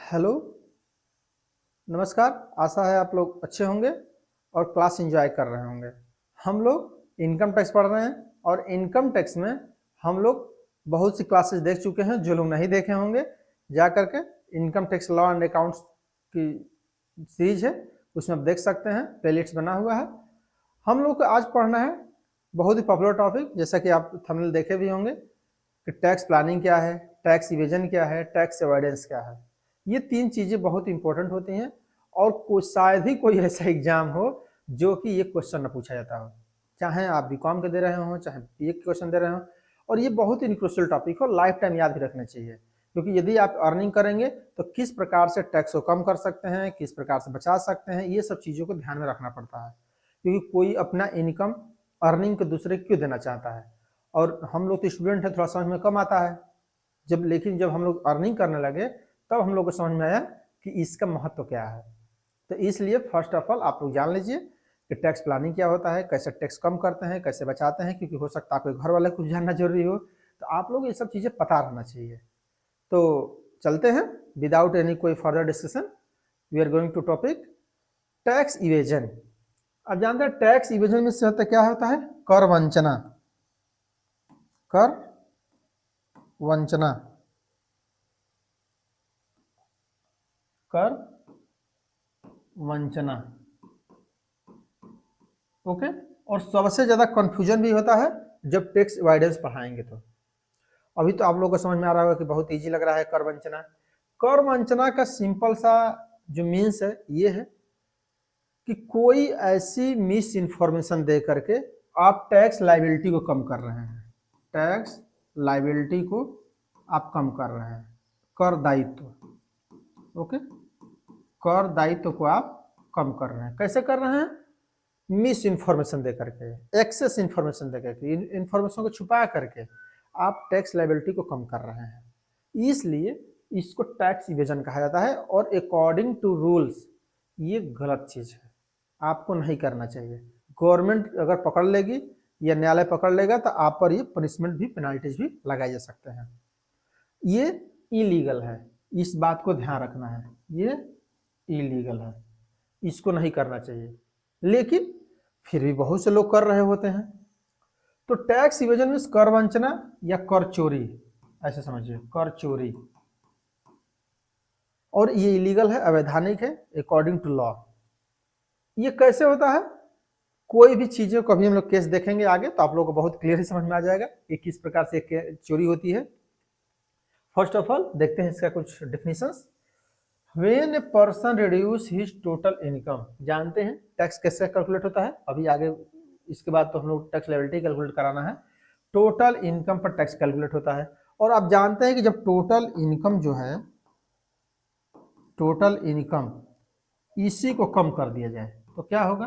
Hello, नमस्कार। आशा है आप लोग अच्छे होंगे और क्लास एंजॉय कर रहे होंगे। हम लोग इनकम टैक्स पढ़ रहे हैं और इनकम टैक्स में हम लोग बहुत सी क्लासेस देख चुके हैं। जो लोग नहीं देखे होंगे जा करके income tax law and accounts की सीरीज है, उसमें आप देख सकते हैं, प्लेलिस्ट बना हुआ है। हम लोग को आज पढ़ना है बहुत ही पॉपुलर टॉपिक, जैसा कि आप थंबनेल देखे भी होंगे कि टैक्स प्लानिंग क्या है, टैक्स इवेजन क्या है, टैक्स अवॉइडेंस क्या है। ये तीन चीज़ें बहुत इंपॉर्टेंट होती हैं और शायद ही कोई ऐसा एग्जाम हो जो कि ये क्वेश्चन न पूछा जाता हो, चाहे आप बीकॉम के दे रहे हो, चाहे बीए के क्वेश्चन दे रहे हो। और ये बहुत ही क्रूशियल टॉपिक हो, लाइफ टाइम याद भी रखना चाहिए, क्योंकि यदि आप अर्निंग करेंगे तो किस प्रकार से टैक्स को कम कर सकते हैं, किस प्रकार से बचा सकते हैं, ये सब चीज़ों को ध्यान में रखना पड़ता है। क्योंकि कोई अपना इनकम अर्निंग को दूसरे क्यों देना चाहता है। और हम लोग तो स्टूडेंट हैं, थोड़ा समझ में कम आता है लेकिन जब हम लोग अर्निंग करने लगे तब हम लोग को समझ में आया कि इसका महत्व क्या है। तो इसलिए फर्स्ट ऑफ ऑल आप लोग जान लीजिए कि टैक्स प्लानिंग क्या होता है, कैसे टैक्स कम करते हैं, कैसे बचाते हैं, क्योंकि हो सकता है आपके घर वाले कुछ जानना जरूरी हो, तो आप लोग ये सब चीज़ें पता रहना चाहिए। तो चलते हैं विदाउट एनी कोई further discussion, we are going to topic tax evasion. अब जानते हैं टैक्स इवेजन में से क्या होता है? कर वंचना। कर वंचना, कर वंचना, ओके। और सबसे ज्यादा कंफ्यूजन भी होता है जब टैक्स अवॉइडेंस पढ़ाएंगे तो। अभी तो आप लोगों को समझ में आ रहा होगा कि बहुत इजी लग रहा है कर वंचना। कर वंचना का सिंपल सा जो मीन्स है ये है कि कोई ऐसी मिस इन्फॉर्मेशन दे करके आप टैक्स लाइबिलिटी को कम कर रहे हैं। टैक्स लाइबिलिटी को आप कम कर रहे हैं, कर दायित्व, ओके। कर दायित्व को आप कम कर रहे हैं। कैसे कर रहे हैं? मिस इन्फॉर्मेशन दे करके, एक्सेस इन्फॉर्मेशन दे करके, इन्फॉर्मेशन को छुपा करके आप टैक्स लायबिलिटी को कम कर रहे हैं। इसलिए इसको टैक्स इवेजन कहा जाता है और अकॉर्डिंग टू रूल्स ये गलत चीज है, आपको नहीं करना चाहिए। गवर्नमेंट अगर पकड़ लेगी या न्यायालय पकड़ लेगा तो आप पर ये पनिशमेंट भी, पेनाल्टीज भी लगाए जा सकते हैं। ये इलीगल है, इस बात को ध्यान रखना है, ये इलीगल है, इसको नहीं करना चाहिए। लेकिन फिर भी बहुत से लोग कर रहे होते हैं। तो टैक्स इवेजन मीन्स कर वंचना या कर चोरी, ऐसे समझिए, कर चोरी। और ये इलीगल है, अवैधानिक है अकॉर्डिंग टू लॉ। ये कैसे होता है? कोई भी चीजें कभी हम लोग केस देखेंगे आगे तो आप लोगों को बहुत क्लियर ही समझ में आ जाएगा कि किस प्रकार से चोरी होती है। फर्स्ट ऑफ ऑल देखते हैं इसका कुछ definitions. When a person reduce his total income, जानते हैं टैक्स कैसे कैलकुलेट होता है, अभी आगे इसके बाद तो हम लोग टैक्स लायबिलिटी कैलकुलेट कराना है। टोटल इनकम पर टैक्स कैलकुलेट होता है। और आप जानते हैं कि जब टोटल इनकम जो है, टोटल इनकम इसी को कम कर दिया जाए तो क्या होगा?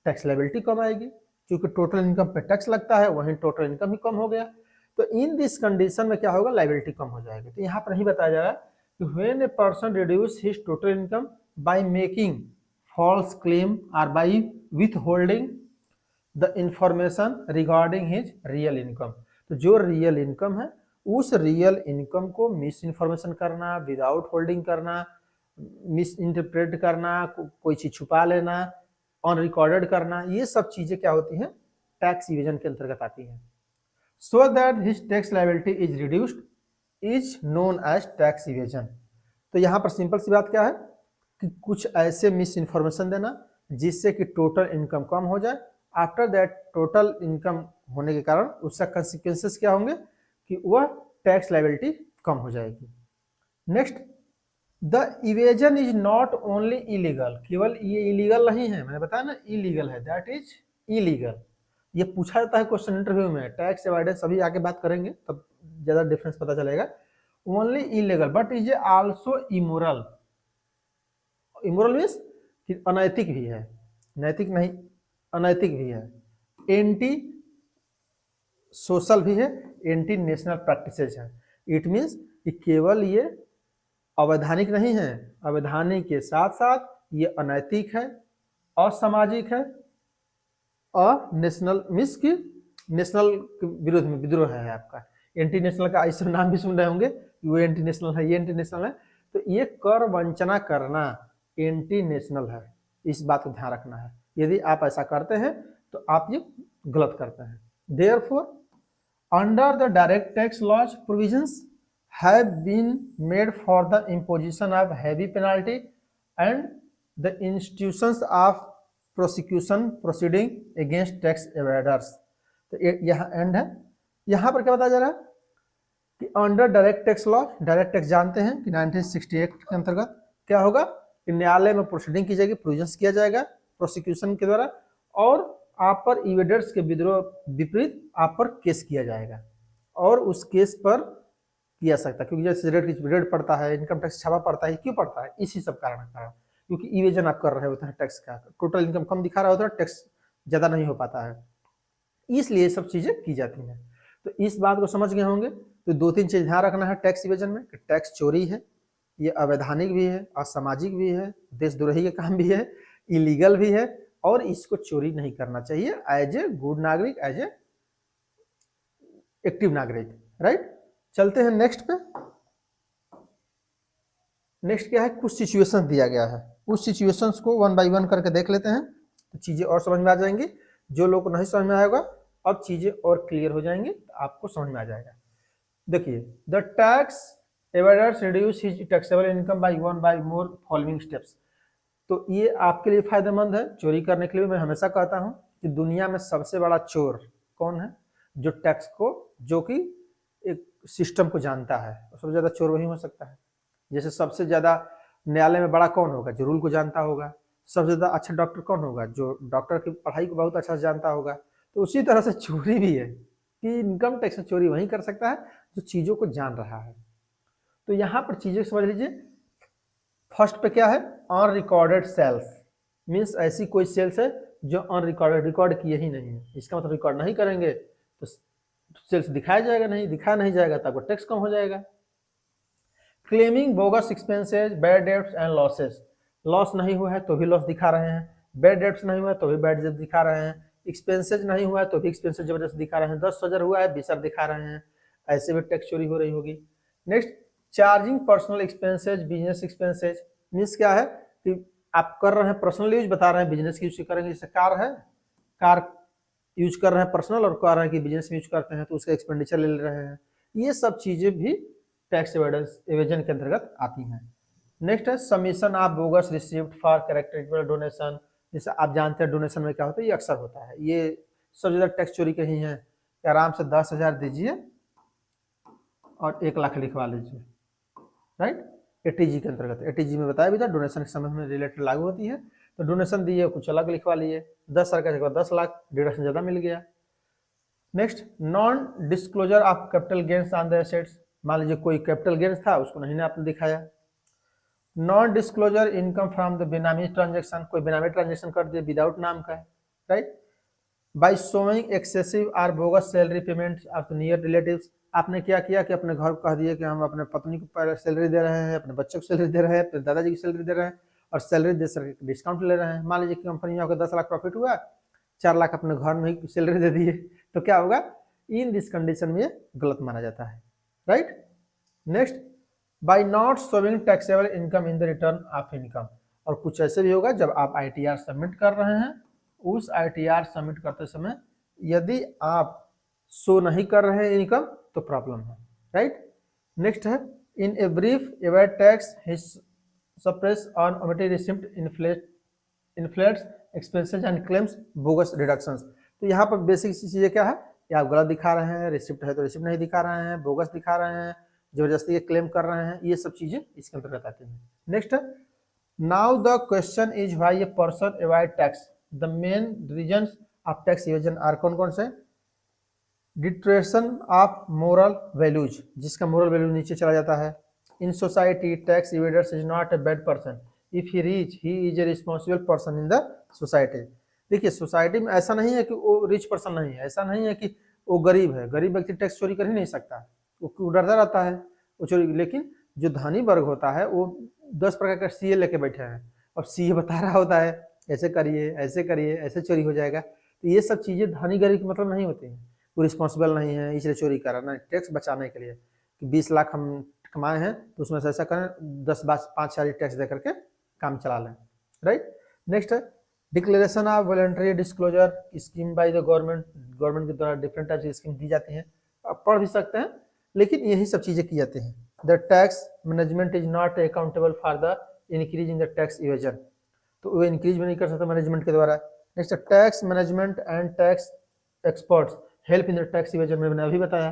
टैक्स लायबिलिटी कम आएगी, क्योंकि टोटल इनकम पे टैक्स लगता है, वहीं टोटल इनकम ही कम हो गया। तो इन दिस कंडीशन में क्या होगा? लायबिलिटी कम हो जाएगी। तो यहाँ पर नहीं बताया जा रहा है when a person reduce his total income by making false claim or by withholding the information regarding his real income। तो जो रियल इनकम है उस रियल इनकम को मिस इन्फॉर्मेशन करना, विदाउट होल्डिंग करना, मिस इंटरप्रेट करना, कोई चीज छुपा लेना, अनरिकॉर्डेड करना, ये सब चीजें क्या होती हैं? टैक्स इवेजन के अंतर्गत आती हैं। So that his tax liability is reduced is known as tax evasion. तो यहाँ पर सिंपल सी बात क्या है कि कुछ ऐसे मिस इन्फॉर्मेशन देना जिससे कि टोटल इनकम कम हो जाए। आफ्टर दैट टोटल इनकम होने के कारण उसका कंसिक्वेंसेस क्या होंगे कि वह टैक्स लायबिलिटी कम हो जाएगी। Next, the evasion is not only illegal, केवल ये इलीगल नहीं है, मैंने बताया ना इलीगल है, दैट इज इलीगल। ये पूछा जाता है क्वेश्चन इंटरव्यू में। टैक्स अवॉइडेंस अभी आगे बात करेंगे तब ज्यादा डिफरेंस पता चलेगा। Only illegal but is also immoral. Immoral means कि अनैतिक भी है, नैतिक नहीं, अनैतिक भी है, एंटी सोशल भी है, एंटी नेशनल प्रैक्टिसेज है। इट मीन्स कि केवल ये अवैधानिक नहीं है, अवैधानिक के साथ साथ ये अनैतिक है, असामाजिक है, नेशनल मीन्स की नेशनल के विरोध में विद्रोह है आपका। एंटी नेशनल का ऐसे नाम भी सुन रहे होंगे, वो एंटी नेशनल है, ये एंटी नेशनल है। तो ये कर वंचना करना एंटी नेशनल है, इस बात को ध्यान रखना है। यदि आप ऐसा करते हैं तो आप ये गलत करते हैं। Therefore, under the direct tax laws, provisions have been made for the imposition of heavy penalty and the institutions of prosecution proceeding against tax evaders। तो यहाँ एंड है। यहाँ पर क्या बताया जा रहा है कि under direct tax law, direct tax जानते हैं कि 1968 के अंतर्गत क्या होगा कि न्यायालय में प्रोसीडिंग की जाएगी, प्रोविजंस किया जाएगा प्रोसिक्यूशन के द्वारा, और आप पर इवेडर्स के विपरीत आप पर केस किया जाएगा, और उस केस पर किया सकता है। क्योंकि जैसे रेट पड़ता है, इनकम टैक्स छापा पड़ता है, क्यों पड़ता है? इसी सब कारण क्योंकि इवेजन आप कर रहे होते हैं टैक्स का, टोटल इनकम कम दिखा रहा होता है, टैक्स ज़्यादा नहीं हो पाता है, इसलिए सब चीज़ें की जाती हैं। तो इस बात को समझ गए होंगे। तो दो तीन चीज़ ध्यान रखना है टैक्स इवेजन में कि टैक्स चोरी है, ये अवैधानिक भी है, असामाजिक भी है, देशद्रोही का काम भी है, इलीगल भी है, और इसको चोरी नहीं करना चाहिए एज ए गुड नागरिक, एज ए एक्टिव नागरिक, राइट। चलते हैं नेक्स्ट पे। नेक्स्ट क्या है, कुछ सिचुएशन दिया गया है, उस सिचुएशंस को वन बाय वन करके देख लेते हैं तो चीज़ें और समझ में आ जाएंगी। जो लोग को नहीं समझ में आएगा अब चीज़ें और क्लियर हो जाएंगी, तो आपको समझ में आ जाएगा। देखिए, the tax evaders reduce his taxable income by one by more following steps. तो ये आपके लिए फायदेमंद है चोरी करने के लिए। मैं हमेशा कहता हूँ कि दुनिया में सबसे बड़ा चोर कौन है? जो टैक्स को, जो कि एक सिस्टम को जानता है, सबसे ज़्यादा चोर वही हो सकता है। जैसे सबसे ज़्यादा न्यायालय में बड़ा कौन होगा? जो रूल को जानता होगा। सबसे ज़्यादा अच्छा डॉक्टर कौन होगा? जो डॉक्टर की पढ़ाई को बहुत अच्छा से जानता होगा। तो उसी तरह से चोरी भी है कि इनकम टैक्स में चोरी वही कर सकता है जो चीज़ों को जान रहा है। तो यहाँ पर चीज़ें समझ लीजिए। फर्स्ट पे क्या है? अनरिकॉर्डेड सेल्स, मीन्स ऐसी कोई सेल्स है जो अनरिकॉर्डेड, रिकॉर्ड किए ही नहीं है। इसका मतलब रिकॉर्ड नहीं करेंगे तो सेल्स दिखाया जाएगा नहीं, दिखाया नहीं जाएगा तो आपको टैक्स कम हो जाएगा। Claiming bogus expenses, bad debts and losses, loss नहीं हुआ है तो भी लॉस दिखा रहे हैं, बैड डेट्स नहीं हुआ है तो भी बैड डेट दिखा रहे हैं, एक्सपेंसेज नहीं हुआ है तो भी एक्सपेंसेज जबरदस्त दिखा रहे हैं, 10,000 हुआ है 20,000 दिखा रहे हैं, ऐसे भी टैक्स चोरी हो रही होगी। Next, charging personal expenses, business expenses, means क्या है कि आप कर रहे हैं पर्सनल यूज, बता रहे हैं बिजनेस की यूज करेंगे। जैसे कार है, कार यूज कर रहे हैं पर्सनल और कह रहे हैं कि बिजनेस में यूज करते हैं तो उसका एक्सपेंडिचर ले रहे हैं। ये सब चीजें भी टैक्स एवेजन के अंतर्गत आती हैं। नेक्स्ट है submission of bogus receipt for character donation. जैसे आप जानते हैं डोनेशन में क्या होता है, ये अक्सर होता है, ये सब ज़्यादा टैक्स चोरी के ही हैं। आराम से 10,000 दीजिए और 1 लाख लिखवा लीजिए, राइट। एटीजी के अंतर्गत, एटीजी में बताया भी था डोनेशन के संबंध में रिलेटेड लागू होती है। तो डोनेशन दिए, कुछ अलग लिखवा लिए, 10,000 का जगह 10 लाख, डिडक्शन ज़्यादा मिल गया। Next, non disclosure of capital gains on the assets, मान लीजिए कोई कैपिटल गेन्स था उसको नहीं आपने दिखाया। Non disclosure income from the benami transaction, कोई बेनामी ट्रांजेक्शन कर दिया विदाउट नाम का, right. By showing excessive or bogus salary payment of near relatives, आपने क्या किया कि अपने घर को कह दिए कि हम अपने पत्नी को सैलरी दे रहे हैं, अपने बच्चे को सैलरी दे रहे हैं, अपने दादाजी की सैलरी दे रहे हैं, और सैलरी दे सर डिस्काउंट ले रहे हैं। मान लीजिए कंपनी में आपको 10 लाख प्रॉफिट हुआ, 4 लाख अपने घर में ही सैलरी दे दिए, तो क्या होगा? इन दिस कंडीशन में गलत माना जाता है, right. Next, by not showing taxable income in the return of income, और कुछ ऐसे भी होगा जब आप ITR सबमिट कर रहे हैं, उस ITR सबमिट करते समय यदि आप शो नहीं कर रहे हैं इनकम तो प्रॉब्लम है, राइट। नेक्स्ट है, in a brief evade tax his suppress on omitted receipt inflates expenses and claims bogus deductions. तो यहाँ पर बेसिक चीज़ें क्या है कि आप गलत दिखा रहे हैं, रिसिप्ट है तो रिसिप्ट नहीं दिखा रहे हैं, बोगस दिखा रहे हैं, जबरदस्ती के क्लेम कर रहे हैं, ये सब चीज़ें इसके अंतर्गत आती हैं। नेक्स्ट है, now the question is why a person avoid tax. The main reasons of tax evasion are कौन कौन से? डिट्रेशन ऑफ मोरल वैल्यूज, जिसका मोरल वैल्यू नीचे चला जाता है। In society tax evaders is not a bad person if he rich, he is a responsible person in the society. देखिए, society में ऐसा नहीं है कि वो रिच पर्सन नहीं है, ऐसा नहीं है कि वो गरीब है, गरीब व्यक्ति टैक्स चोरी कर ही नहीं सकता, वो डरता रहता है वो चोरी। लेकिन जो धनी वर्ग होता है वो 10 प्रकार का CA लेके बैठे हैं, अब CA बता रहा होता है ऐसे करिए ऐसे करिए ऐसे चोरी हो जाएगा। तो ये सब चीज़ें धनी गरीब की मतलब नहीं होती हैं, वो रिस्पॉन्सिबल नहीं है इसलिए चोरी कर रहा है। टैक्स बचाने के लिए कि 20 लाख हम कमाए हैं तो उसमें से ऐसा करें 10-5 सारी टैक्स दे करके काम चला लें, राइट। नेक्स्ट है declaration of voluntary disclosure scheme by the government के द्वारा डिफरेंट टाइप की स्कीम दी जाती हैं, आप पढ़ भी सकते हैं, लेकिन यही सब चीज़ें की जाती हैं। The tax management is not accountable for the increase in the tax evasion, तो वो इंक्रीज भी नहीं कर सकता मैनेजमेंट के द्वारा। Next tax management and tax experts help in the tax evasion में मैंने अभी बताया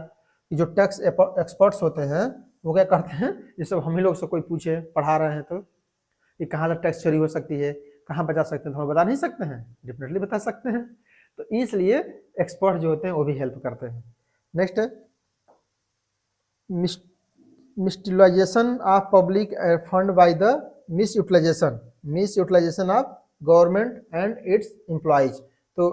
कि जो टैक्स एक्सपर्ट्स होते हैं वो क्या करते हैं, ये सब हम ही लोग से कोई पूछे पढ़ा रहे हैं तो कि कहाँ तक टैक्स चोरी हो सकती है, कहाँ बचा सकते हैं, तो हम बता नहीं सकते हैं, डेफिनेटली बता सकते हैं, तो इसलिए एक्सपर्ट जो होते हैं वो भी हेल्प करते हैं। नेक्स्ट है misutilization of public fund by the misutilization of government and its employees, तो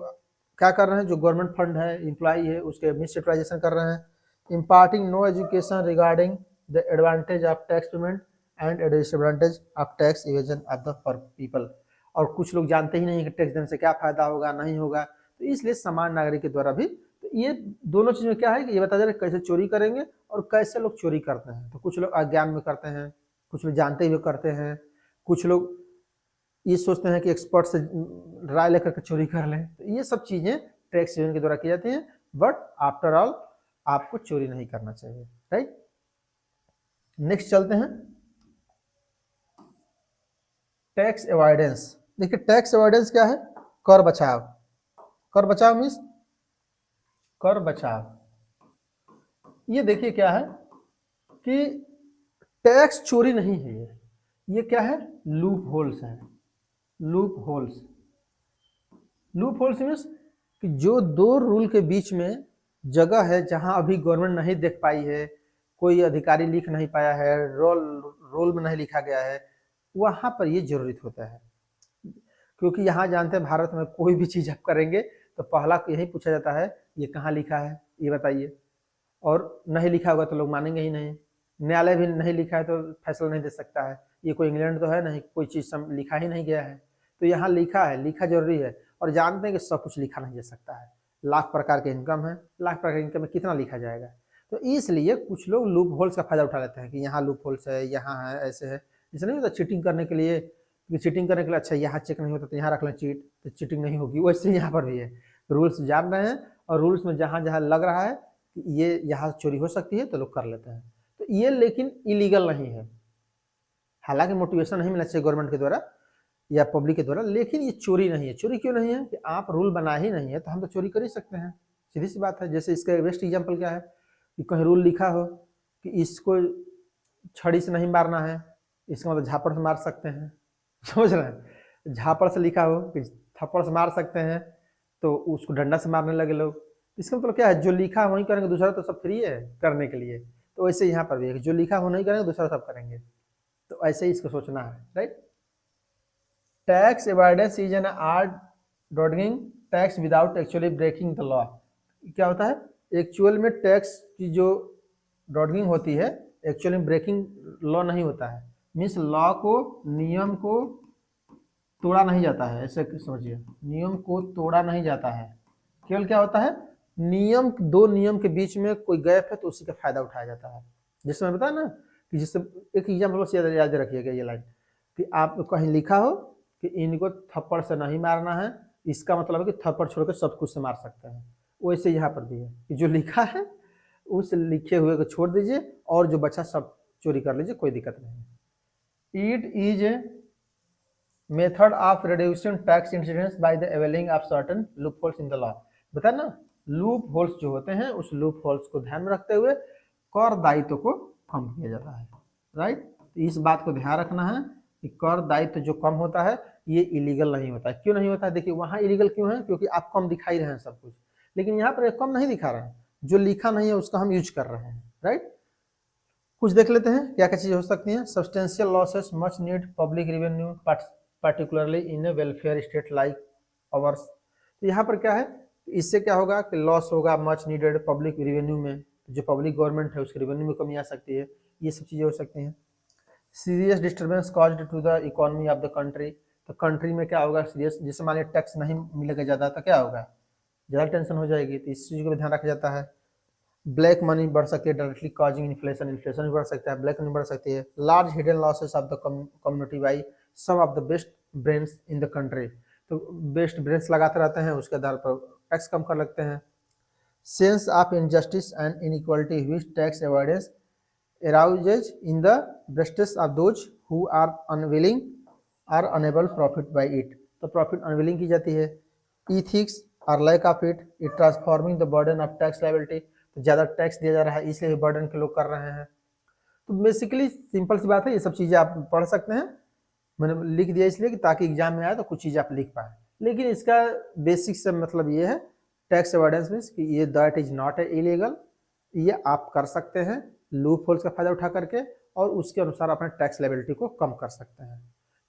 क्या कर रहे हैं, जो गवर्नमेंट फंड है एम्प्लॉय है उसके मिसयूटिलाइजेशन कर रहे हैं। Imparting no education regarding the advantage of tax payment and disadvantage of tax evasion of the people, और कुछ लोग जानते ही नहीं कि टैक्स देने से क्या फायदा होगा नहीं होगा, तो इसलिए सामान्य नागरिक के द्वारा भी, तो ये दोनों चीज़ में क्या है कि ये बताया जा रहा है कैसे चोरी करेंगे और कैसे लोग चोरी करते हैं। तो कुछ लोग अज्ञान में करते हैं, कुछ लोग जानते हुए करते हैं, कुछ लोग ये सोचते हैं कि एक्सपर्ट से राय लेकर के चोरी कर लें, तो ये सब चीज़ें टैक्स इवेजन के द्वारा की जाती हैं, बट आफ्टर ऑल आपको चोरी नहीं करना चाहिए, राइट। नेक्स्ट चलते हैं टैक्स अवॉइडेंस। देखिए टैक्स अवॉइडेंस क्या है, कर बचाव। कर बचाव मीन्स कर बचाव, ये देखिए क्या है कि टैक्स चोरी नहीं है, ये क्या है, लूप होल्स है। Loop holes, loop holes means कि जो दो रूल के बीच में जगह है जहां अभी गवर्नमेंट नहीं देख पाई है, कोई अधिकारी लिख नहीं पाया है, रोल में नहीं लिखा गया है, वहां पर ये जरूरत होता है। क्योंकि यहाँ जानते हैं भारत में कोई भी चीज़ आप करेंगे तो पहला यही पूछा जाता है ये कहाँ लिखा है ये बताइए, और नहीं लिखा होगा तो लोग मानेंगे ही नहीं, न्यायालय भी नहीं लिखा है तो फैसला नहीं दे सकता है, ये कोई इंग्लैंड तो है नहीं, कोई चीज़ लिखा ही नहीं गया है, तो यहाँ लिखा है, लिखा जरूरी है। और जानते हैं कि सब कुछ लिखा नहीं जा सकता है, लाख प्रकार के इनकम है, लाख प्रकार के इनकम में कितना लिखा जाएगा, तो इसलिए कुछ लोग लूप होल्स का फायदा उठा लेते हैं कि यहाँ लूप होल्स है, यहाँ है, ऐसे है। जैसे नहीं होता चीटिंग करने के लिए, कि चीटिंग करने के लिए अच्छा यहाँ चेक नहीं होता तो यहाँ रख लें चीट, तो चीटिंग नहीं होगी, वैसे यहाँ पर भी है, रूल्स जान रहे हैं और रूल्स में जहाँ जहाँ लग रहा है कि ये यहाँ चोरी हो सकती है तो लोग कर लेते हैं, तो ये लेकिन इलीगल नहीं है। हालांकि मोटिवेशन नहीं मिलना चाहिए गवर्नमेंट के द्वारा या पब्लिक के द्वारा, लेकिन ये चोरी नहीं है। चोरी क्यों नहीं है कि आप रूल बना ही नहीं है तो हम तो चोरी कर ही सकते हैं, सीधी सी बात है। जैसे इसका बेस्ट एग्जाम्पल क्या है कि कहीं रूल लिखा हो कि इसको छड़ी से नहीं मारना है, इसका मतलब झापड़ से मार सकते हैं, समझ रहे हैं, झापड़ से लिखा हो कि थप्पड़ से मार सकते हैं तो उसको डंडा से मारने लगे लोग, इसका मतलब क्या है, जो लिखा वही करेंगे, दूसरा तो सब फ्री है करने के लिए, तो वैसे यहाँ पर भी है जो लिखा वो नहीं करेंगे दूसरा सब करेंगे, तो ऐसे ही इसको सोचना है, right. Tax avoidance is an art dodging tax without actually breaking the law. क्या होता है, एक्चुअल में टैक्स की जो डॉडगिंग होती है एक्चुअली ब्रेकिंग लॉ नहीं होता है, मीन्स लॉ को, नियम को तोड़ा नहीं जाता है, ऐसे समझिए, नियम को तोड़ा नहीं जाता है, केवल क्या होता है, नियम, दो नियम के बीच में कोई गैप है तो उसी का फायदा उठाया जाता है। जैसे मैं बताया ना कि जिससे एक एग्जाम्पल याद रखिएगा ये लाइन कि आप कहीं लिखा हो कि इनको थप्पड़ से नहीं मारना है, इसका मतलब है कि थप्पड़ छोड़कर सब कुछ से मार सकते हैं, वैसे यहाँ पर भी है कि जो लिखा है उस लिखे हुए को छोड़ दीजिए और जो बचा सब चोरी कर लीजिए, कोई दिक्कत नहीं। It is a method of reducing tax incidence by the availing of certain loop holes in the law. बता ना, लूप होल्स जो होते हैं उस लूप होल्स को ध्यान में रखते हुए कर दायित्व को कम किया जाता है, राइट। इस बात को ध्यान रखना है कि कर दायित्व जो कम होता है ये इलीगल नहीं होता है। क्यों नहीं होता है, देखिए वहाँ इलीगल क्यों है, क्योंकि आप कम दिखाई रहे हैं सब कुछ, लेकिन यहाँ पर कम नहीं दिखा रहे हैं, जो लिखा नहीं है उसका हम यूज कर रहे हैं, राइट। कुछ देख लेते हैं क्या क्या चीज़ हो सकती हैं। Substantial losses much need public revenue particularly in a welfare state like ours. तो यहाँ पर क्या है, इससे क्या होगा कि लॉस होगा मच नीडेड पब्लिक रेवेन्यू में, जो पब्लिक गवर्नमेंट है उसके रेवेन्यू में कमी आ सकती है, ये सब चीज़ें हो सकती हैं। Serious disturbance caused to the economy of the country, तो कंट्री में क्या होगा सीरियस, जैसे मान टैक्स नहीं मिलेगा ज़्यादा तो क्या होगा, ज़्यादा टेंशन हो जाएगी, तो इस चीज़ को भी ध्यान रखा जाता है। ब्लैक मनी बढ़ सकती है डायरेक्टली कॉजिंग इन्फ्लेशन, इन्फ्लेशन भी बढ़ सकता है, ब्लैक मनी बढ़ सकती है। Large hidden losses of the community by some of the best brains in the country, तो बेस्ट ब्रेन्स लगाते रहते हैं, उसके आधार पर टैक्स कम कर लगते हैं। Sense of injustice and inequality which tax avoidance arouses in the breasts of those who are unwilling or unable profit by it, तो प्रॉफिट अनविलिंग की जाती है। इथिक्स और lack of it transforming the burden of tax liability, तो ज़्यादा tax दिया जा रहा है इसलिए बर्डन के लोग कर रहे हैं। तो बेसिकली सिंपल सी बात है, ये सब चीज़ें आप पढ़ सकते हैं, मैंने लिख दिया इसलिए कि ताकि एग्जाम में आए तो कुछ चीज़ आप लिख पाए। लेकिन इसका बेसिक से मतलब ये है टैक्स अवॉइडेंस मीन्स कि ये that is not A illegal, ये आप कर सकते हैं लूप होल्स का फायदा उठा करके, और उसके अनुसार अपने टैक्स लायबिलिटी को कम कर सकते हैं।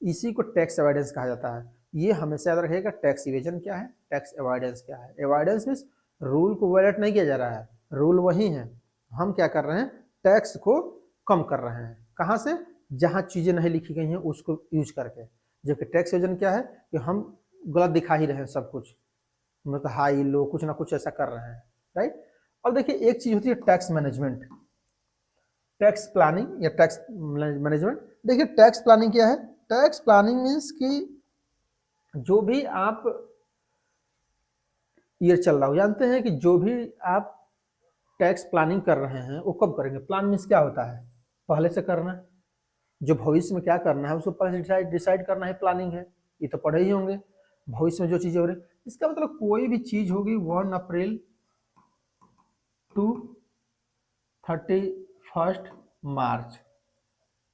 इसी को टैक्स अवॉइडेंस कहा जाता है। ये हमेशा याद रखिएगा, टैक्स इवेजन क्या है, टैक्स अवॉइडेंस क्या है। अवॉइडेंस मीन्स रूल को वायलेट नहीं किया जा रहा है, रूल वही है, हम क्या कर रहे हैं, टैक्स को कम कर रहे हैं। कहाँ से, जहाँ चीज़ें नहीं लिखी गई हैं उसको यूज करके। जबकि टैक्स इवेजन क्या है कि हम गलत दिखा ही रहे हैं सब कुछ, मतलब हाई लो कुछ ना कुछ ऐसा कर रहे हैं, राइट। और देखिए एक चीज़ होती है टैक्स मैनेजमेंट, टैक्स प्लानिंग या टैक्स मैनेजमेंट। देखिए टैक्स प्लानिंग क्या है, टैक्स प्लानिंग मीन्स कि जो भी आप ईयर चल रहा हो, जानते हैं कि जो भी आप टैक्स प्लानिंग कर रहे हैं वो कब करेंगे। प्लान मीन्स क्या होता है, पहले से करना, जो भविष्य में क्या करना है उसको पहले से डिसाइड करना है, प्लानिंग है। ये तो पढ़े ही होंगे, भविष्य में जो चीज़ें हो रही, इसका मतलब कोई भी चीज़ होगी 1 अप्रैल टू 31 मार्च,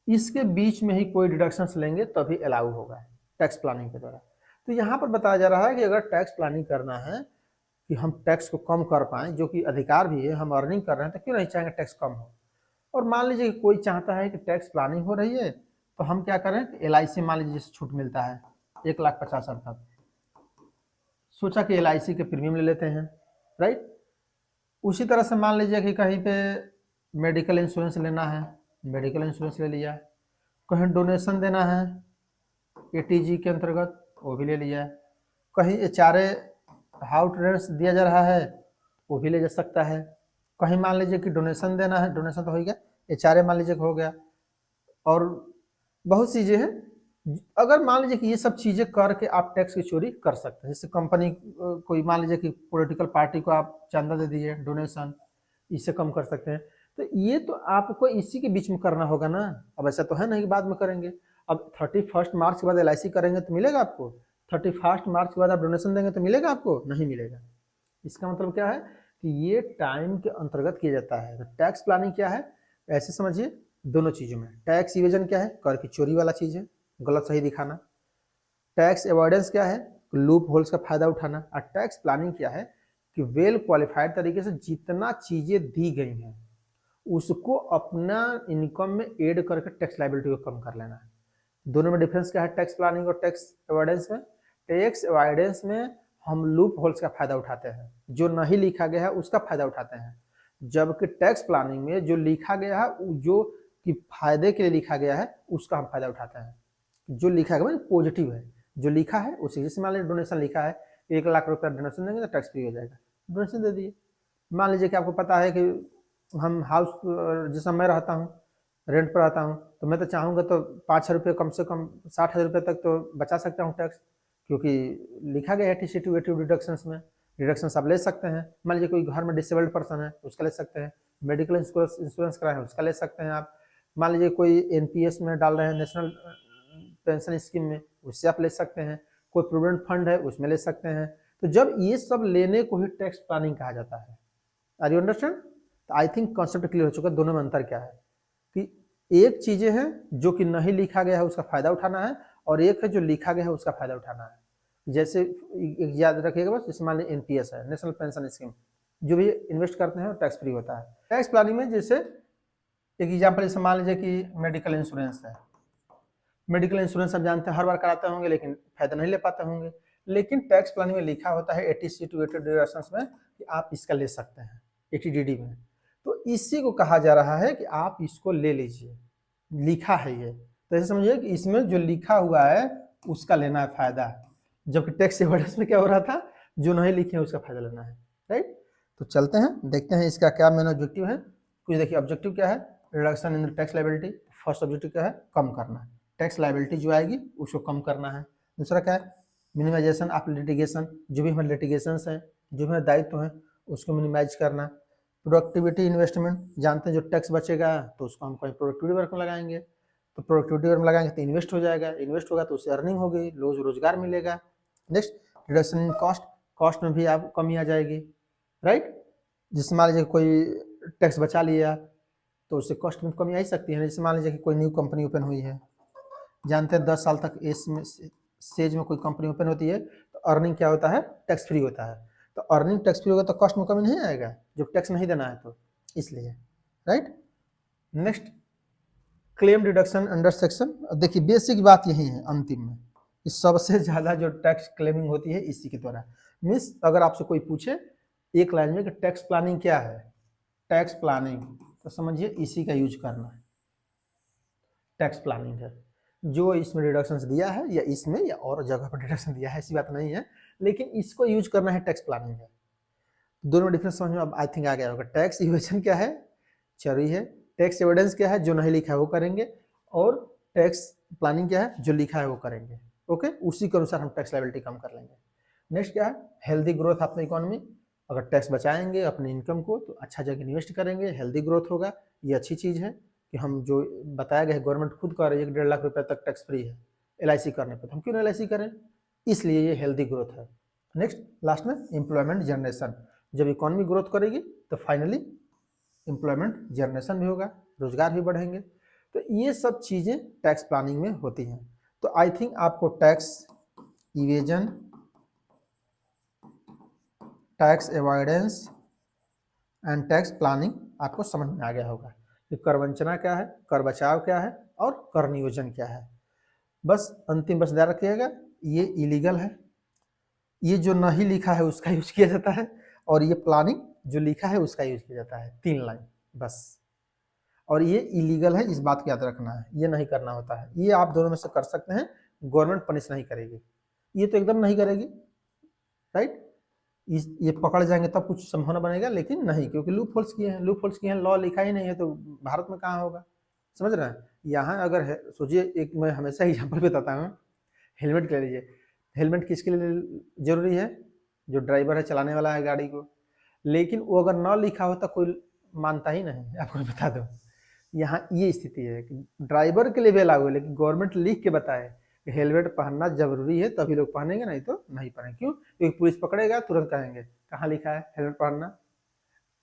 इसके बीच में ही कोई डिडक्शंस लेंगे तभी अलाउ होगा टैक्स प्लानिंग के द्वारा। तो यहाँ पर बताया जा रहा है कि अगर टैक्स प्लानिंग करना है कि हम टैक्स को कम कर पाएँ, जो कि अधिकार भी है, हम अर्निंग कर रहे हैं तो क्यों नहीं चाहेंगे टैक्स कम हो। और मान लीजिए कि कोई चाहता है कि टैक्स प्लानिंग हो रही है तो हम क्या करें, LIC मान लीजिए जैसे छूट मिलता है 1,50,000 तक, सोचा कि LIC के प्रीमियम ले लेते हैं, राइट। उसी तरह से मान लीजिए कि कहीं पे मेडिकल इंश्योरेंस लेना है, मेडिकल इंश्योरेंस ले लिया, कहीं डोनेशन देना है ATG के अंतर्गत, वो भी ले लिया, कहीं HRA हाउस रेंट्स दिया जा रहा है वो भी ले जा सकता है, कहीं मान लीजिए कि डोनेशन देना है, डोनेशन तो हो गया, HRA मान लीजिए कि हो गया, और बहुत चीज़ें हैं। अगर मान लीजिए कि ये सब चीज़ें करके आप टैक्स की चोरी कर सकते हैं, जैसे कंपनी कोई मान लीजिए कि पॉलिटिकल पार्टी को आप चंदा दे दीजिए, डोनेशन, इससे कम कर सकते हैं। तो ये तो आपको इसी के बीच में करना होगा ना, अब ऐसा तो है नहीं कि बाद में करेंगे। अब 31 मार्च के बाद LIC करेंगे तो मिलेगा आपको, 31 मार्च के बाद आप डोनेशन देंगे तो मिलेगा आपको, नहीं मिलेगा। इसका मतलब क्या है कि ये टाइम के अंतर्गत किया जाता है। तो टैक्स प्लानिंग क्या है, ऐसे समझिए दोनों चीज़ों में। टैक्स इवेजन क्या है, कर की चोरी वाला चीज़ है, गलत सही दिखाना। टैक्स अवॉइडेंस क्या है, लूप होल्स का फायदा उठाना। और टैक्स प्लानिंग क्या है कि वेल क्वालिफाइड तरीके से जितना चीज़ें दी गई हैं उसको अपना इनकम में ऐड करके टैक्स लायबिलिटी को कम कर लेना है। दोनों में डिफरेंस क्या है टैक्स प्लानिंग और टैक्स अवॉइडेंस में। टैक्स अवॉइडेंस में हम लूप होल्स का फायदा उठाते हैं, जो नहीं लिखा गया है उसका फायदा उठाते हैं, जबकि टैक्स प्लानिंग में जो लिखा गया है, जो कि फायदे के लिए लिखा गया है उसका हम फायदा उठाते हैं। जो लिखा है पॉजिटिव है, जो लिखा है उसी, जैसे मान लीजिए डोनेशन लिखा है 1,00,000 रुपया डोनेशन देंगे तो टैक्स फ्री हो जाएगा, डोनेशन दे दिए। मान लीजिए कि आपको पता है कि हम हाउस, जैसा मैं रहता हूँ रेंट पर रहता हूँ, तो मैं तो चाहूँगा तो 5,000 रुपये कम से कम 60,000 रुपये तक तो बचा सकता हूँ टैक्स, क्योंकि लिखा गया है TC2 डिडक्शंस में, डिडक्शंस आप ले सकते हैं। मान लीजिए कोई घर में डिसेबल्ड पर्सन है उसका ले सकते हैं, मेडिकल इंश्योरेंस कराए हैं उसका ले सकते हैं आप। मान लीजिए कोई NPS में डाल रहे हैं, नेशनल पेंशन स्कीम में, उससे आप ले सकते हैं। कोई प्रोविडेंट फंड है उसमें ले सकते हैं। तो जब ये सब लेने को ही टैक्स प्लानिंग कहा जाता है। Are you understand? तो आई थिंक कॉन्सेप्ट क्लियर हो चुका है। दोनों में अंतर क्या है कि एक चीज़ें हैं जो कि नहीं लिखा गया है उसका फायदा उठाना है, और एक है जो लिखा गया है उसका फायदा उठाना है। जैसे याद रखिएगा बस, जैसे मान लीजिए NPS है, नेशनल पेंशन स्कीम, जो भी इन्वेस्ट करते हैं टैक्स फ्री होता है। टैक्स प्लानिंग में जैसे एक एग्जाम्पल, जैसे मान लीजिए कि मेडिकल इंश्योरेंस है, मेडिकल इंश्योरेंस आप जानते हैं हर बार कराते होंगे लेकिन फायदा नहीं ले पाते होंगे, लेकिन टैक्स प्लानिंग में लिखा होता है 80C2 डिडक्शंस में कि आप इसका ले सकते हैं 80DD में। तो इसी को कहा जा रहा है कि आप इसको ले लीजिए, लिखा है ये। तो ऐसे समझिए कि इसमें जो लिखा हुआ है उसका लेना है फायदा, जबकि टैक्स अवॉइडेंस में क्या हो रहा था, जो नहीं लिखे हैं उसका फायदा लेना है, राइट। तो चलते हैं देखते हैं इसका क्या मेन ऑब्जेक्टिव है। कुछ देखिए ऑब्जेक्टिव क्या है, reduction in tax liability. First objective क्या है, कम करना, टैक्स लायबिलिटी जो आएगी उसको कम करना है। दूसरा क्या है, मिनिमाइजेशन ऑफ लिटिगेशन, जो भी हमारे लिटिगेशंस हैं, जो भी हमारे दायित्व हैं उसको मिनिमाइज करना। प्रोडक्टिविटी इन्वेस्टमेंट, जानते हैं जो टैक्स बचेगा तो उसको हम कहीं प्रोडक्टिविटी वर्क में लगाएंगे, तो प्रोडक्टिविटी वर्क में लगाएंगे तो इन्वेस्ट हो जाएगा, इन्वेस्ट होगा तो उससे अर्निंग होगी, रोजगार मिलेगा। Next, reduction in cost, cost में भी आप कमी आ जाएगी, राइट। जिससे मान लीजिए कोई टैक्स बचा लिया तो उससे कॉस्ट में कमी आ ही सकती है। जैसे मान लीजिए कि कोई न्यू कंपनी ओपन हुई है, जानते हैं 10 साल तक स्टेज में कोई कंपनी ओपन होती है तो अर्निंग क्या होता है, टैक्स फ्री होता है। तो अर्निंग टैक्स फ्री होगा तो कॉस्ट में कमी नहीं आएगा जब टैक्स नहीं देना है तो, इसलिए, right. Next, claim deduction under section. देखिए बेसिक बात यही है अंतिम में कि सबसे ज़्यादा जो टैक्स क्लेमिंग होती है इसी के द्वारा। मीन्स अगर आपसे कोई पूछे एक लाइन में कि टैक्स प्लानिंग क्या है, टैक्स प्लानिंग, तो समझिए इसी का यूज करना है, टैक्स प्लानिंग है। जो इसमें डिडक्शंस दिया है या इसमें या और जगह पर डिडक्शन दिया है ऐसी बात नहीं है, लेकिन इसको यूज करना है, टैक्स प्लानिंग है। दोनों में डिफरेंस समझ में अब आई थिंक आ गया होगा। टैक्स इवेजन क्या है, चोरी है। टैक्स एविडेंस क्या है, जो नहीं लिखा है वो करेंगे। और टैक्स प्लानिंग क्या है, जो लिखा है वो करेंगे। ओके, उसी के अनुसार हम टैक्स लायबिलिटी कम कर लेंगे। नेक्स्ट क्या है, healthy growth of the economy. अगर टैक्स बचाएंगे अपनी इनकम को तो अच्छा जगह इन्वेस्ट करेंगे, हेल्दी ग्रोथ होगा। ये अच्छी चीज़ है कि हम जो बताया गया है, गवर्नमेंट खुद कह रही है कि 1.5 लाख रुपए तक टैक्स फ्री है LIC करने पर, तो हम क्यों ना LIC करें, इसलिए ये हेल्दी ग्रोथ है। नेक्स्ट लास्ट में एम्प्लॉयमेंट जनरेशन, जब इकोनॉमी ग्रोथ करेगी तो फाइनली एम्प्लॉयमेंट जनरेशन भी होगा, रोजगार भी बढ़ेंगे। तो ये सब चीज़ें टैक्स प्लानिंग में होती हैं। तो आई थिंक आपको tax evasion, tax avoidance and tax planning आपको समझ में आ गया होगा कि कर वंचना क्या है, कर बचाव क्या है और कर नियोजन क्या है। बस अंतिम बस ध्यान रखिएगा, ये इलीगल है, ये जो नहीं लिखा है उसका यूज किया जाता है, और ये प्लानिंग जो लिखा है उसका यूज किया जाता है। 3 लाइन बस। और ये इलीगल है, इस बात को याद रखना है, ये नहीं करना होता है। ये आप दोनों में से कर सकते हैं, गवर्नमेंट पनिश नहीं करेगी, ये तो एकदम नहीं करेगी, राइट। ये पकड़ जाएंगे तब कुछ संभावना बनेगा, लेकिन नहीं, क्योंकि लूप होल्स किए हैं, लूप होल्स किए हैं, लॉ लिखा ही नहीं है तो भारत में कहाँ होगा, समझ रहे हैं। यहाँ अगर है, सोचिए, एक मैं हमेशा एग्जाम्पल बताता हूँ, हेलमेट के लीजिए। हेलमेट किसके लिए जरूरी है, जो ड्राइवर है, चलाने वाला है गाड़ी को, लेकिन वो अगर ना लिखा हो तो कोई मानता ही नहीं, आपको बता दो। यहाँ ये स्थिति है कि ड्राइवर के लिए भी लागू है, लेकिन गवर्नमेंट लिख के बताए कि हेलमेट पहनना जरूरी है, तभी लोग पहनेंगे, नहीं तो नहीं पहनेंगे। क्यों, क्योंकि पुलिस पकड़ेगा तुरंत कहेंगे कहाँ लिखा है हेलमेट पहनना,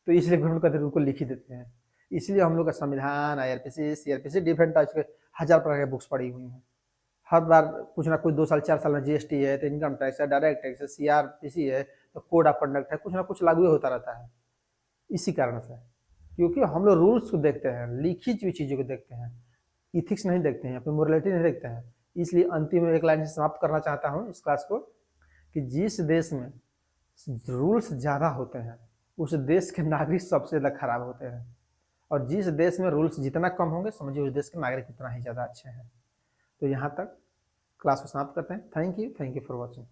तो इसलिए गवर्नमेंट कहते हैं उनको लिख ही देते हैं। इसलिए हम लोग का संविधान, IRPC, CRPC, डिफरेंट टाइप्स के 1000 प्रकार के बुक्स पढ़ी हुई हैं। हर बार कुछ ना कुछ 2 साल 4 साल में GST है, तो इनकम टैक्स है, डायरेक्ट टैक्स है, CRPC है, तो कोड ऑफ कंडक्ट है, कुछ ना कुछ लागू होता रहता है। इसी कारण से, क्योंकि हम लोग रूल्स को देखते हैं, लिखी हुई चीज़ों को देखते हैं, इथिक्स नहीं देखते हैं, अपनी मोरलिटी नहीं देखते हैं। इसलिए अंतिम में एक लाइन से समाप्त करना चाहता हूँ इस क्लास को, कि जिस देश में रूल्स ज़्यादा होते हैं उस देश के नागरिक सबसे ज़्यादा खराब होते हैं, और जिस देश में रूल्स जितना कम होंगे समझिए उस देश के नागरिक उतना ही ज़्यादा अच्छे हैं। तो यहाँ तक क्लास को समाप्त करते हैं। Thank you for watching.